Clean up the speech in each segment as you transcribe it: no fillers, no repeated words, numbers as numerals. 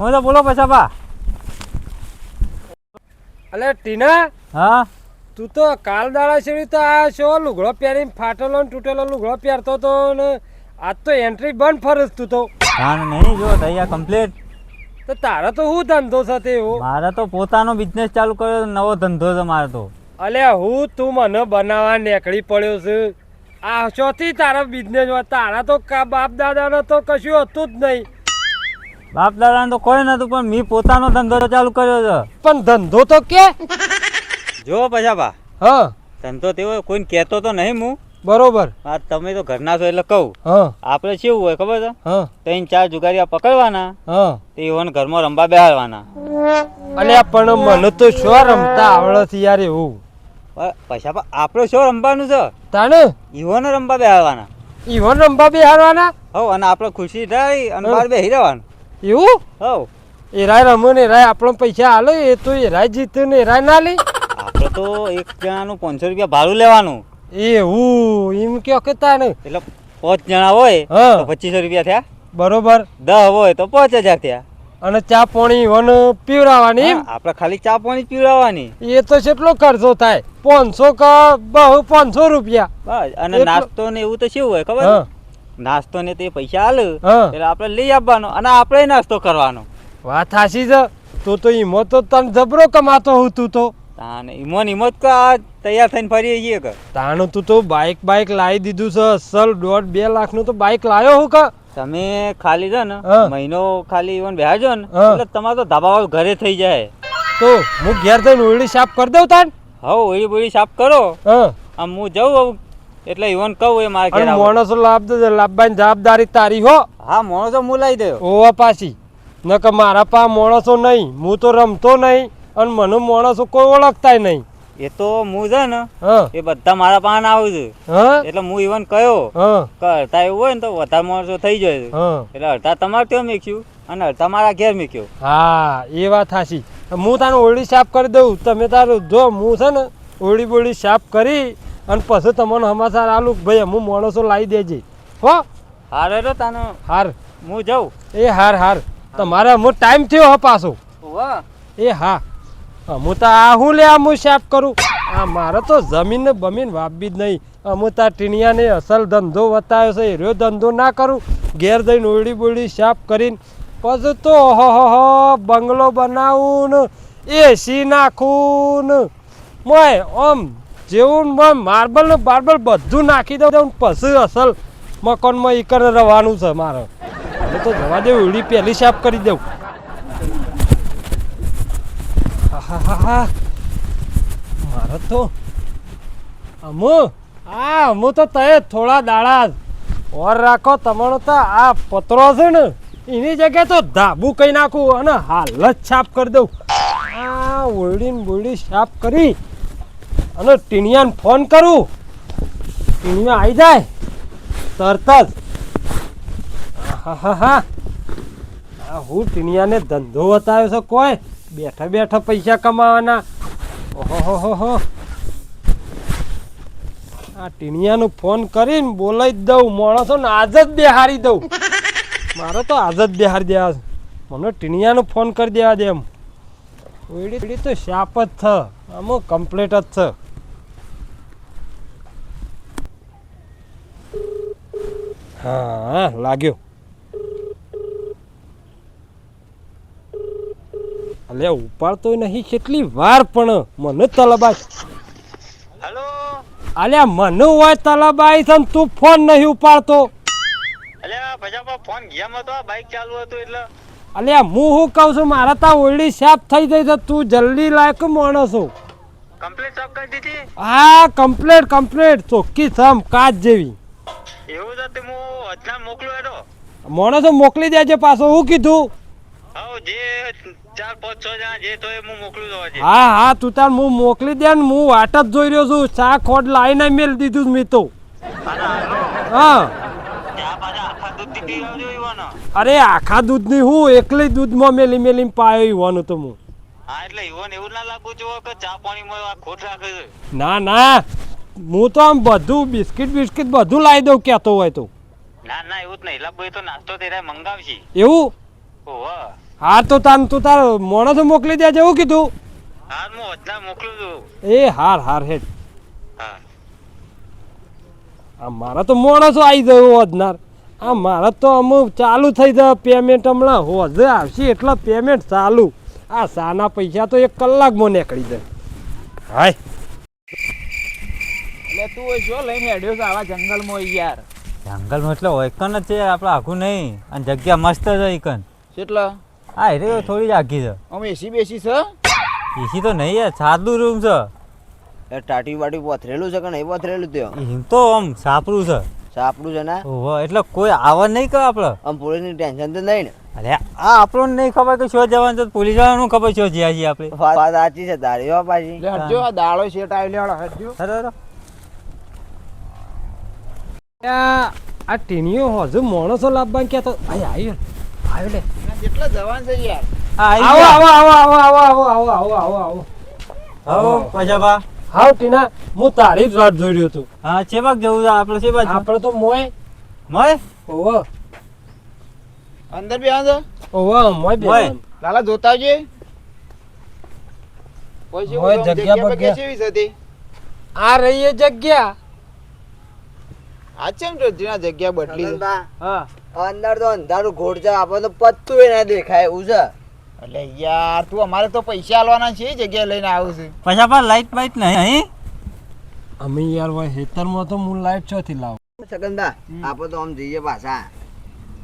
હું તો બોલો પછાપા. અલે ટીના, હા તું તો કાલ દાડા છેડી તો આ શો લુગડો પહેરીને ફાટેલો ને તૂટેલો લુગડો પહેરતો તો ને આજ તો એન્ટ્રી બંધ ફરસ તું તો. ધાન નહીં જો તૈયાર કમ્પ્લીટ. તો તારા તો શું ધંધો સાથે એવો? મારે તો પોતાનો બિઝનેસ ચાલુ કર્યો, નવો ધંધો છે મારે તો. અલ્યા હું તું મને બનાવવા નીકળી પડ્યો છે. આ શોથી તારા બિઝનેસ તારા તો બાપ દાદાનો તો કશું હતું જ નહીં. બાપ દાદાને તો કોઈ નતું, પણ મેં પોતાનો ધંધો ચાલુ કર્યો છે. પણ ધંધો તો કે જો પછાપા, હા ધંધો તેવો કોઈને કહેતો તો નહીં હું. બરોબર. આ તમે તો ઘરના છો એટલે કહું. હા આપણે કેવું હોય ખબર છે? હા 3-4 જુગારીયા પકડવાના, હા તે ઈવન ઘરમાં રમવા બેહાડવાના. અલ્યા પણ મને તો શું રમતા આવડે છે યાર એવું. પછાપા આપણે શું રમવાનું છે? તાને ઈવન રમવા બેહાડવાના. ઈવન રમવા બેહારવાના? હવ, અને આપણે ખુશી થાય અને બહાર બેસી રહેવાનું. એવું? હવ, એરાય રમો ને એરાય આપણો પૈસા હાલે, એ તો એરાય જીતે ને એરાય ના લે. આપણે તો એક જણાનું 500 રૂપિયા ભાડું લેવાનું. એવું એમ કયો કે તાને? એટલે 5 જણા હોય હા. તો 2500 રૂપિયા થયા. બરોબર. 10 હોય તો 5000 થયા. અને ચા પાણી ઈવન પીવડાવવાની એમ? હા, આપણે ખાલી ચા પાણી પીવડાવવાની. એ તો કેટલો ખર્ચો થાય? 500 કા બહુ 500 રૂપિયા. બસ. અને એટલો- નાસ્તો ને એવું તો શું હોય ખબર હા છે? નાસ્તો ને તે પૈસા આલે હા. એટલે આપણે લઈ આપવાનો અને આપણે નાસ્તો કરવાનો. વાત હાસી છે. તો ઈમો તો તને જબરો કમાતો હું તું તો. તાને ઈમોત કા આ તૈયાર થઈને ફરીએ છીએ કે તાણું તું તો બાઈક લાવી દીધું છે અસલ 1.5-2 લાખનું તો બાઈક લાવ્યો હું કા? તમે ખાલી છે ને હા. મહિનો ખાલી ઈવન બેહાજો ને હા. એટલે તમારે તો ધાબા વાળું ઘરે થઈ જાય. તો હું ઘેર જઈને ઓરડી સાફ કરી દઉં તાન. હવ, ઓળી બોળી સાફ કરો. હા આમ હું જઉં એટલે ઈવન કહું એ મારે ઘેર અને આવો. માણસો લાભવાની જવાબદારી તારી હો. હા, માણસો હું લાવી દઉં. ઓવા પાછી નકર મારા પા માણસો નહીં, હું તો રમતો નહીં અને મને માણસો કોઈ ઓળખતાય નહીં. એ તો હું છે ને હા એ બધા મારા પાસે આવું છે. હા એટલે હું ઈવન કહ્યો હા કે અડધા એવું હોય ને તો વધારે માણસો થઈ જાય. હા એટલે અડધા તમારે ત્યાં મેક્યું અને અડધા મારા ઘેર મેક્યો. હા એ વાત હાચી. હું તારે ઓરડી સાફ કરી દઉં. તમે તારું જો હું છે ને ઓરડી બોરડી સાફ કરી અને પછી તમને સમાચાર આલું કે ભાઈ હું માણસો લાવી દેજે હો. હારે તો તાનો હાર હું જાઉં. એ હાર હાર તમારે હું ટાઈમ થયો હો પાછો. વાહ. એ હા હું તો આ હું લે હું સાફ કરું. આ મારે તો જમીન ને બમીન વાપી જ નહીં. હું તાર ટીણિયાને અસલ ધંધો બતાવ્યો છે એરો ધંધો ના કરું. ઘેર જઈને ઓરડી બોરડી સાફ કરીને પછી તો હો બંગલો બનાવું ને એસી નાખું ને મોય આમ જેવું માર્બલ ને બાર્બલ બધું નાખી દઉં પછી અસલ મકાનમાં ઈકર રહેવાનું છે મારે. હવે તો જવા દે ઓરડી પહેલી સાફ કરી દઉં. હા મારે તો હું તો તય થોડા દાડા ઓર રાખો તમારો તો આ પતરો છે ને એની જગ્યાએ તો ધાબુ કઈ નાખું અને હાલ જ સાફ કરી દઉં. આ ઓરડીને બોરડી સાફ કરી અને ટીણિયાને ફોન કરું. ટીણિયા આવી જાય તરત જ. હા હું ટીણિયાને ધંધો બતાવ્યો છે કોઈ બેઠા બેઠા પૈસા કમાવાના. ઓહો આ ટીણિયાનું ફોન કરીને બોલાવી જ દઉં. માણસો ને આજ જ બેહારી દઉં. મારે તો આજ જ બેહારી દેવા. મને ટીણિયાનું ફોન કરી દેવા દે. એમ ઓયડી તો શાપ જ છે આમ કમ્પ્લીટ જ છે. હા લાગ્યો. અલે ઉપાડતો નહીં કેટલી વાર પણ મને તલબાઈ. હેલો. અલ્યા મને હોય તલબાઈ છે તું ફોન નહીં ઉપાડતો. અલ્યા ભજાપા ફોન ગેમ હતો, બાઈક ચાલુ હતું એટલે. અલ્યા હું શું કહું છું મારા તા ઓરડી સાફ થઈ જાય છે તું જલ્દી લાયક માણસો. કમ્પ્લીટ સાફ કરી દીધી. હા કમ્પ્લીટ ચોખ્ખી સમ કાચ જેવી. એવું છે તે હું અજના મોકલું એનો. માણસો મોકલી દેજે પાછો. હું કીધું? હા, જે 4-5-6 જણા જે તો હું મોકલું દઉં આજે. હા તું તાર હું મોકલી દે ને હું વાટ જ જોઈ રહ્યો છું. ચા ખોટ લાવીને મેલ દીધું મેં તો. હા અરે આખા દૂધની હું એકલી દૂધમાં મેલી પાયો ઈવાનું તો હું. હા, એટલે ઈવન એવું ના લાગુ જો કે ચા પાણીમાં આ ખોટ રાખે છે. ના હું તો આમ બધું બિસ્કિટ બધું લાવી દઉં કહેતો હોય તો. ના એવું જ નહીં. લબ તો નાસ્તો તેરા મંગાવશી. એવું? ઓહો. હા તો તું તાર માણસો મોકલી દેજે એવું કીધું. હા હું હોજના મોકલું છું. એ હાર હેડ. હા આ મારા તો માણસો આવી જાય હોજનાર. આ મારા તો અમુક ચાલુ થઈ જાય પેમેન્ટ હમણાં હોજે આવશે એટલે પેમેન્ટ ચાલુ. આ સાના પૈસા તો 1 કલાકમાં નીકળી જાય. હાય એટલે તું હોય શું લઈને હેડ્યો છે આવા જંગલમાં યાર? જંગલમાં એટલે ઓયકન જ છે આપણે આખું નહીં અને જગ્યા મસ્ત છે ઈકન. કેટલા? હા એ થોડી જ આખી છે. અમે એસી બેસી છે? એસી તો નહીં યાર, સાદું રૂમ છે. એ ટાટી વાટી પથરેલું છે કે નહીં પથરેલું ત્યાં? એમ તો આમ સાપરું છે. સાપડું છે ને? ઓહો એટલે કોઈ આવવા નહીં કરે આપણે. આમ પોલીસની ટેન્શન તો નહીં ને? અરે આ આપણને નહીં ખબર કે શું જવાનું છે, પોલીસ વાળાનું ખબર શું જ્યાં છીએ આપણે. વાત સાચી છે તારી હો પાછી. લે હટજો, આ દાડો શેટ આવી લેવાડો હટજો. બરાબર. આ ટીણીઓ હજુ માણસો લાવવા ક્યાં તો આવ્યો લે. કેટલા જવાન છે યાર? આવો આવો પૈસા બા. હાવ ટીના હું તારી જ રાત જોઈ રહ્યો હતો. હા ચેબાક જવું છે આપણે? ચેબાક આપણે તો મોય ઓવો અંદર બી આવે મોય બે મોય. લાલા જોતા આવજે. કોઈ છે હોય બોલો, જગ્યા બગ્યા બગ્યા. કેવી છે તે? આ રહી એ જગ્યા. આ ચેમ તો જીના જગ્યા બદલી છે? સગનભા, હા અંદર તો અંધારું ઘોડ છે, આપણને તો પત્તું ય ના દેખાય એવું છે. એટલે યાર તું અમારે તો પૈસા આલવાના છે, એ જગ્યા લઈને આવું છે. પૈસા બા લાઈટ બાઈટ નહીં. અમે યાર ભાઈ હેતરમાં તો હું લાઈટ ચોથી લાવ. સગનભા, આપણે તો આમ જઈએ પાછા.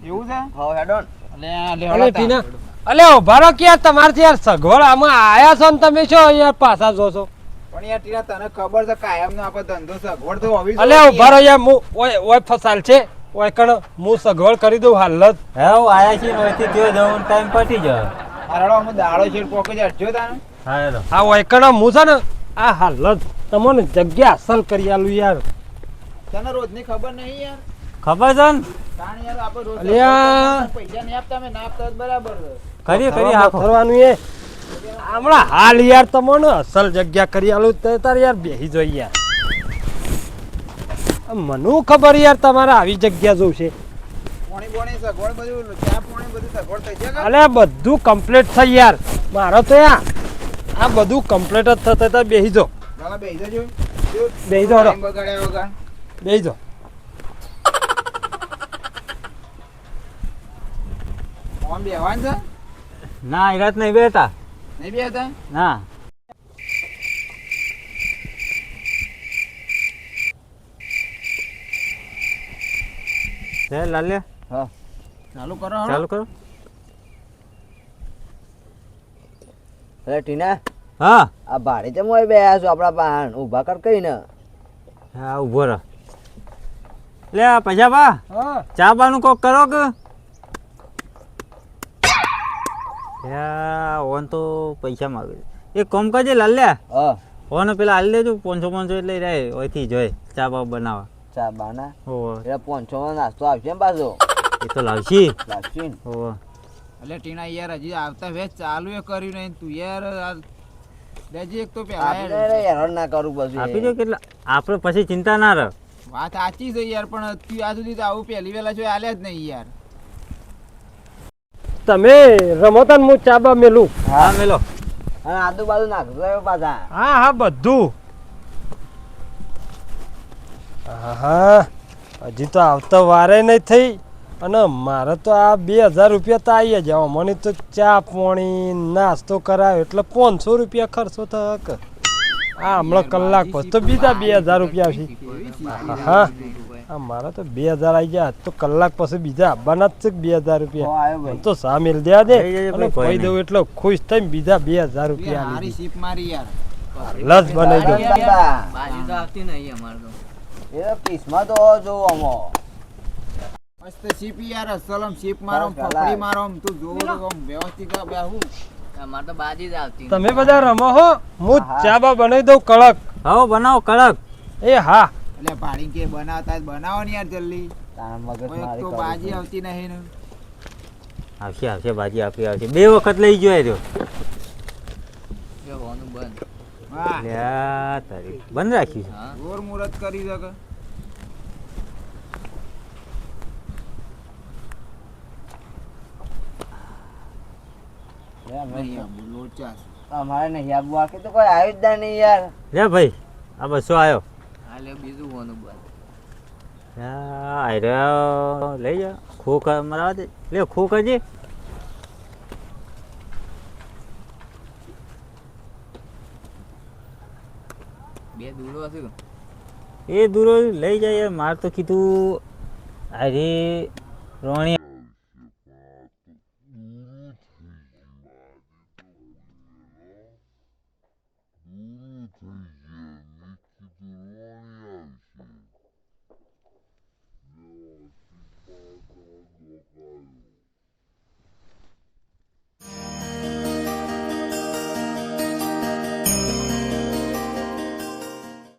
એવું છે? હો હેડો ને. લે અલે ટીના અલે ઉભા રહો કે યાર તમારથી યાર સગવડ આમાં આયા છો ને તમે શું યાર પાછા જો છો? પણ યાર ટીના તને ખબર છે કાયમનો આપણો ધંધો સગવડ તો હોવી અલે જોઈએ ઉભા રહો યાર હું ઓય ફસાલ છે ઓય કણ હું સગવડ કરી દઉં હાલ જ. હે હું આયા છીએ નોયથી ગયો જવાનું ટાઈમ પતી જાય. અરડો અમે દાડો શેટ પોકે છે હટજો તાને. હા હેલો. આ ઓય કણ હું છે ને આ હાલ જ તમને જગ્યા અસલ કરી આલું યાર. તને રોજની ખબર નહીં યાર? ખબર છે ને? તાણ યાર આપણે રોજ અલ્યા. પૈસા નહીં આપતા, અમે ના આપતા તો બરાબર છે. કરીએ હાખો. ફરવાનું એ હમણાં હાલ યાર તમને અસલ જગ્યા કરી આલું તે તાર યાર બેહી જોઈ યાર. મને ખબર યાર તમારે આવી જગ્યા જોશે. પોણી સગવડ બધું ચા પોણી બધું સગવડ થઈ જાય કે? અલે બધું કમ્પ્લીટ થઈ યાર મારો તો યાર આ બધું કમ્પ્લીટ જ થતા હતા. બેહી જો લાલા બેહી જજો. બેહી જાઓ, ટાઈમ બગાડ્યા વગર. બેહી જો. આમ બેહવાનું છે? ના એ રાત નહીં બેઠા. નહીં બેહતા? ના લાલ્યા હા ચાલુ કરો હળો. ચાલુ કરો. અરે ટીના, હા આ ભાડે ચમ હોય બેહ્યા છો આપણા પાન? ઊભા કર કઈ ને. હા ઉભો રહો. લે પૈસા બા હા ચા બાનું કોક કરો કે? ઓન તો પૈસા માગે. એક કામ કરજે લાલ્યા, હા ઓને પેલા આલી દેજો 500 એટલે રહે ઓયથી જોઈ ચા બા બનાવવા. ચા બાના ઓહો એટલે 500 નાસ્તો આવશે ને પાછો? એ તો લાવશી. લાગશે ને? ઓહો એટલે ટીના યાર હજી આવતા વેચ ચાલુ એ કર્યું નહીં તું યાર. લેજે એક તો પેલા આપણે યાર. હેરાન ના કરું પછી. આપી દો કેટલા આપણે પછી ચિંતા ના રહે. વાત સાચી છે યાર, પણ તું આ સુધી તો આવું પહેલી વેલા જો આલ્યા જ નહીં યાર. તમે રમતા ને હું ચાબા મેલું. હા મેલો. અને આજુબાજુ નાખજો પાછા. હા બધું. હા હજી તો આવતા વારે નહીં થઈ અને મારે તો આ 2000 રૂપિયા તો આવી જાવ. મને તો ચા પાણી નાસ્તો કરાયો એટલે 500 રૂપિયા ખર્ચો થક. આ હમણાં કલાક પછી તો બીજા 2000 રૂપિયા આવશે. હા આ મારા તો 2000 આવી ગયા તો કલાક પછી બીજા આવવાના જ છે 2000 રૂપિયા. આવ્યો ભાઈ. તો સામેલ દે દે લઈ જજો અને કોઈ કહી દઉં એટલે ખુશ થઈને બીજા 2000 રૂપિયા હારી આલી સીપ મારી યાર. લસ બનાવી દઉં. એ કિસ્મત હો જો અમો. મસ્ત સીપ યાર, અસલમ સીપ મારો, બસ, ફફડી કલાક. મારો, તું જોવો તો આમ વ્યવસ્થિત બેહું. તમે બધા રમો હો હું હા. ચા બા બનાવી દઉં કડક. હવે બનાવો કડક. એ હા એટલે ભાડી કે બનાવતા જ બનાવો ને યાર જલ્દી. તારા મગજ કોઈ એક મારી તો કરું બાજી છું. આવતી નહીં ને. આવશે બાજી આપી આવશે. 2 વખત લઈ ગયો રહ્યો. વાહ લ્યા તારી બંધ રાખ્યું છે. જોર મુહૂર્ત કરી શકે. નહીં આવું લોચા છે. અમારે નહીં આબુ આખી તો કોઈ આવ્યું જ નહીં યાર. લે ભાઈ આ 200 આવ્યો. હા લે બીજું કોનું બસ રહ્યો લઈ જા ખોખ મરાવા દે લે ખોખ હજી બે દૂરો હશે કે? એ દૂરો લઈ જાય યાર માર તો કીધું અરે રોણી